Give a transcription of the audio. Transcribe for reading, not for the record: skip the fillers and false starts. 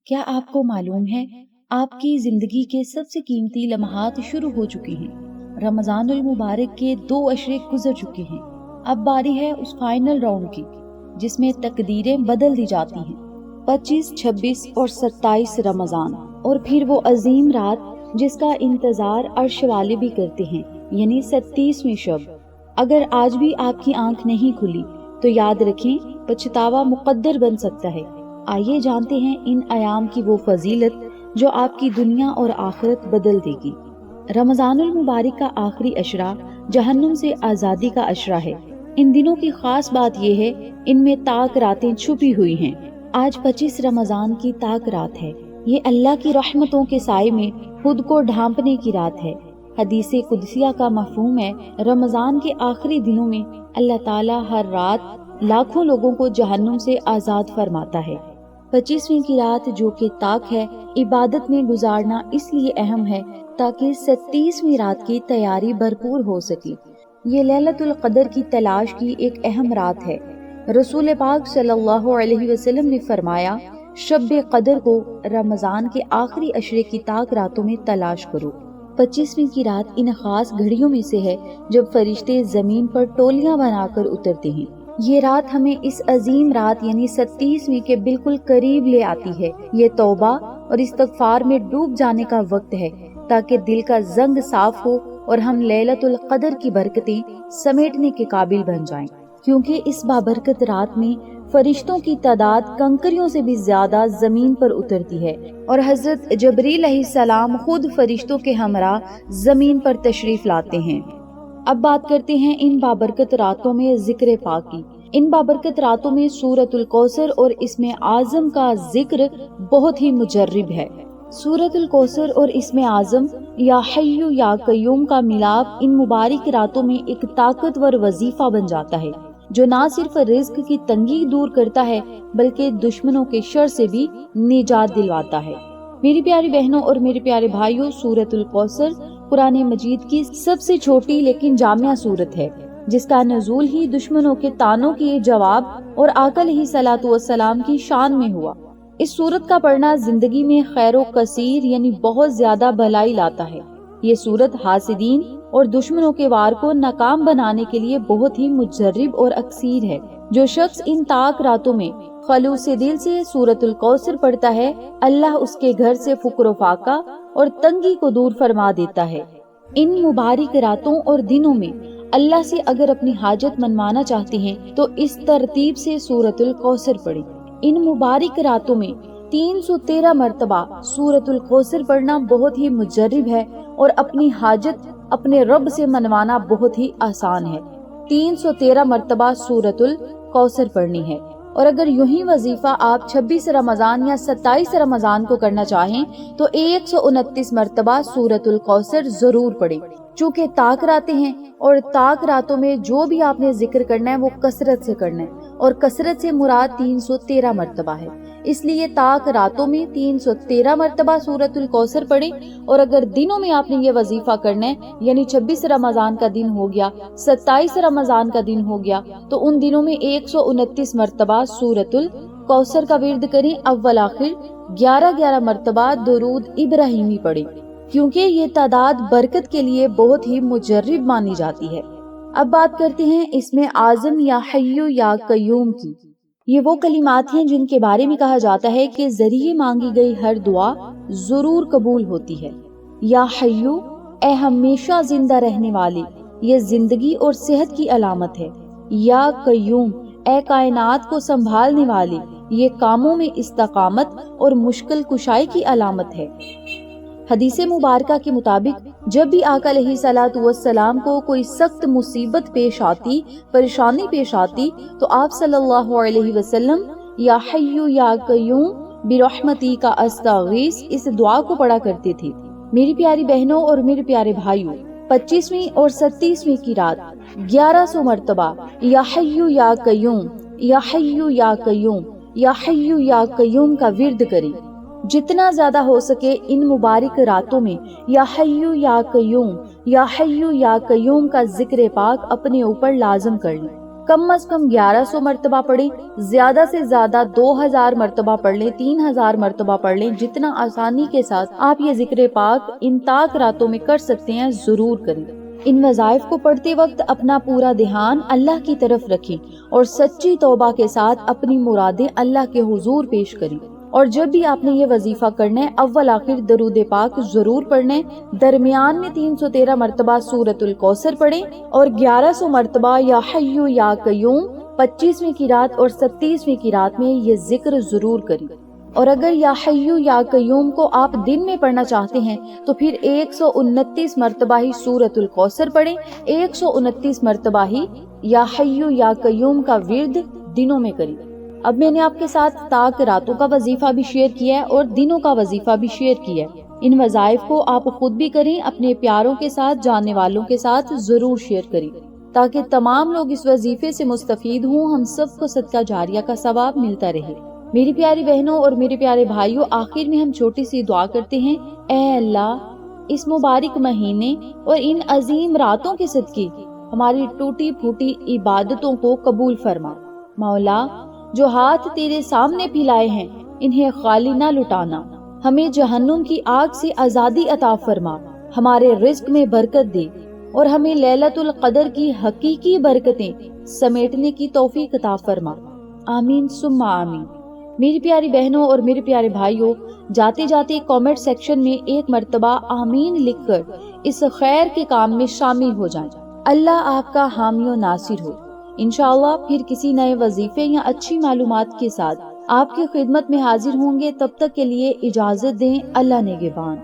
کیا آپ کو معلوم ہے آپ کی زندگی کے سب سے قیمتی لمحات شروع ہو چکے ہیں۔ رمضان المبارک کے 2 عشرے گزر چکے ہیں۔ اب باری ہے اس فائنل راؤنڈ کی جس میں تقدیریں بدل دی جاتی ہیں۔ 25، 26 اور 27 رمضان، اور پھر وہ عظیم رات جس کا انتظار عرش والے بھی کرتے ہیں، یعنی 37ویں شب۔ اگر آج بھی آپ کی آنکھ نہیں کھلی تو یاد رکھیں پچھتاوا مقدر بن سکتا ہے۔ آئیے جانتے ہیں ان ایام کی وہ فضیلت جو آپ کی دنیا اور آخرت بدل دے گی۔ رمضان المبارک کا آخری عشرہ جہنم سے آزادی کا عشرہ ہے۔ ان دنوں کی خاص بات یہ ہے ان میں تاک راتیں چھپی ہوئی ہیں۔ آج 25 رمضان کی تاک رات ہے۔ یہ اللہ کی رحمتوں کے سائے میں خود کو ڈھانپنے کی رات ہے۔ حدیث قدسیہ کا مفہوم ہے رمضان کے آخری دنوں میں اللہ تعالیٰ ہر رات لاکھوں لوگوں کو جہنم سے آزاد فرماتا ہے۔ 25ویں کی رات جو کہ تاک ہے، عبادت میں گزارنا اس لیے اہم ہے تاکہ 37ویں رات کی تیاری بھرپور ہو سکے۔ یہ لیلۃ القدر کی تلاش کی ایک اہم رات ہے۔ رسول پاک صلی اللہ علیہ وسلم نے فرمایا، شب قدر کو رمضان کے آخری عشرے کی تاک راتوں میں تلاش کرو۔ 25ویں کی رات ان خاص گھڑیوں میں سے ہے جب فرشتے زمین پر ٹولیاں بنا کر اترتے ہیں۔ یہ رات ہمیں اس عظیم رات یعنی 37ویں کے بالکل قریب لے آتی ہے۔ یہ توبہ اور استغفار میں ڈوب جانے کا وقت ہے تاکہ دل کا زنگ صاف ہو اور ہم لیلۃ القدر کی برکتیں سمیٹنے کے قابل بن جائیں، کیونکہ اس بابرکت رات میں فرشتوں کی تعداد کنکریوں سے بھی زیادہ زمین پر اترتی ہے، اور حضرت جبریل علیہ السلام خود فرشتوں کے ہمراہ زمین پر تشریف لاتے ہیں۔ اب بات کرتے ہیں ان بابرکت راتوں میں ذکر پاک کی۔ ان بابرکت راتوں میں سورۃ الکوثر اور اسم اعظم کا ذکر بہت ہی مجرب ہے۔ سورۃ الکوثر اور اسم اعظم یا حی یا قیوم کا ملاپ ان مبارک راتوں میں ایک طاقتور وظیفہ بن جاتا ہے جو نہ صرف رزق کی تنگی دور کرتا ہے بلکہ دشمنوں کے شر سے بھی نجات دلواتا ہے۔ میری پیاری بہنوں اور میرے پیارے بھائیوں، سورۃ الکوثر قرآن مجید کی سب سے چھوٹی لیکن جامع سورت ہے، جس کا نزول ہی دشمنوں کے طعنوں کے جواب اور آقا علیہ الصلوۃ والسلام کی شان میں ہوا۔ اس سورت کا پڑھنا زندگی میں خیر و کثیر یعنی بہت زیادہ بھلائی لاتا ہے۔ یہ سورت حاسدین اور دشمنوں کے وار کو ناکام بنانے کے لیے بہت ہی مجرب اور اکثیر ہے۔ جو شخص ان تاک راتوں میں خلوص دل سے سورۃ الکوثر پڑھتا ہے، اللہ اس کے گھر سے فقر و فاقہ اور تنگی کو دور فرما دیتا ہے۔ ان مبارک راتوں اور دنوں میں اللہ سے اگر اپنی حاجت منوانا چاہتے ہیں تو اس ترتیب سے سورۃ الکوثر پڑھیں۔ ان مبارک راتوں میں 313 مرتبہ سورۃ الکوثر پڑھنا بہت ہی مجرب ہے اور اپنی حاجت اپنے رب سے منوانا بہت ہی آسان ہے۔ 313 مرتبہ سورۃ الکوثر پڑھنی ہے، اور اگر یوں ہی وظیفہ آپ 26 رمضان یا 27 رمضان کو کرنا چاہیں تو 129 مرتبہ سورۃ الکوثر ضرور پڑھیں۔ چونکہ تاک راتیں ہیں اور تاک راتوں میں جو بھی آپ نے ذکر کرنا ہے وہ کثرت سے کرنا ہے، اور کثرت سے مراد 313 مرتبہ ہے۔ اس لیے تاک راتوں میں 313 مرتبہ سورۃ الکوثر پڑھیں، اور اگر دنوں میں آپ نے یہ وظیفہ کرنا ہے یعنی 26 رمضان کا دن ہو گیا، 27 رمضان کا دن ہو گیا، تو ان دنوں میں 129 مرتبہ سورۃ الکوثر کا ورد کریں۔ اول آخر 11 مرتبہ درود ابراہیمی پڑھیں، کیونکہ یہ تعداد برکت کے لیے بہت ہی مجرب مانی جاتی ہے۔ اب بات کرتے ہیں اسم اعظم یا حی یا قیوم کی۔ یہ وہ کلمات ہیں جن کے بارے میں کہا جاتا ہے کہ ذریعے مانگی گئی ہر دعا ضرور قبول ہوتی ہے۔ یا حیو، اے ہمیشہ زندہ رہنے والے، یہ زندگی اور صحت کی علامت ہے۔ یا قیوم، اے کائنات کو سنبھالنے والے، یہ کاموں میں استقامت اور مشکل کشائی کی علامت ہے۔ حدیث مبارکہ کے مطابق جب بھی آقا علیہ الصلوۃ والسلام کو کوئی سخت مصیبت پیش آتی، پریشانی پیش آتی، تو آپ صلی اللہ علیہ وسلم یا حی یا قیوم برحمتی کا استغیث اس دعا کو پڑھا کرتے تھے۔ میری پیاری بہنوں اور میرے پیارے بھائیوں، 25ویں اور 37ویں کی رات 1100 مرتبہ یا حی یا قیوم، یا حی یا قیوم، یا حی یا قیوم کا ورد کریں۔ جتنا زیادہ ہو سکے ان مبارک راتوں میں یا حی یا قیوم، یا حی یا قیوم کا ذکر پاک اپنے اوپر لازم کر لیں۔ کم از کم 1100 مرتبہ پڑھیں، زیادہ سے زیادہ 2000 مرتبہ پڑھ لیں، 3000 مرتبہ پڑھ لیں، جتنا آسانی کے ساتھ آپ یہ ذکر پاک ان تاک راتوں میں کر سکتے ہیں ضرور کریں۔ ان وظائف کو پڑھتے وقت اپنا پورا دھیان اللہ کی طرف رکھیں اور سچی توبہ کے ساتھ اپنی مرادیں اللہ کے حضور پیش کریں۔ اور جب بھی آپ نے یہ وظیفہ کرنا ہے، اول آخر درود پاک ضرور پڑھنا ہے، درمیان میں 313 مرتبہ سورۃ الکوثر پڑھیں اور 1100 مرتبہ یا حی یا قیوم 25ویں قرات اور 37ویں قرات میں یہ ذکر ضرور کریں۔ اور اگر یا حی یا قیوم کو آپ دن میں پڑھنا چاہتے ہیں تو پھر 129 مرتبہ ہی سورۃ الکوثر پڑھیں، 129 مرتبہ ہی یا حی یا قیوم کا ورد دنوں میں کریں۔ اب میں نے آپ کے ساتھ تاک راتوں کا وظیفہ بھی شیئر کیا ہے اور دنوں کا وظیفہ بھی شیئر کیا ہے۔ ان وظائف کو آپ خود بھی کریں، اپنے پیاروں کے ساتھ، جاننے والوں کے ساتھ ضرور شیئر کریں تاکہ تمام لوگ اس وظیفے سے مستفید ہوں، ہم سب کو صدقہ جاریہ کا ثواب ملتا رہے۔ میری پیاری بہنوں اور میرے پیارے بھائیوں، آخر میں ہم چھوٹی سی دعا کرتے ہیں۔ اے اللہ، اس مبارک مہینے اور ان عظیم راتوں کے صدقے ہماری ٹوٹی پھوٹی عبادتوں کو قبول فرما۔ مولا، جو ہاتھ تیرے سامنے پھیلائے ہیں انہیں خالی نہ لٹانا، ہمیں جہنم کی آگ سے آزادی عطا فرما، ہمارے رزق میں برکت دے اور ہمیں لیلۃ القدر کی حقیقی برکتیں سمیٹنے کی توفیق عطا فرما۔ آمین ثم آمین۔ میری پیاری بہنوں اور میرے پیارے بھائیوں، جاتے جاتے کامنٹ سیکشن میں ایک مرتبہ آمین لکھ کر اس خیر کے کام میں شامل ہو جائیں۔ اللہ آپ کا حامی و ناصر ہو۔ انشاءاللہ پھر کسی نئے وظیفے یا اچھی معلومات کے ساتھ آپ کی خدمت میں حاضر ہوں گے۔ تب تک کے لیے اجازت دیں۔ اللہ نگہبان۔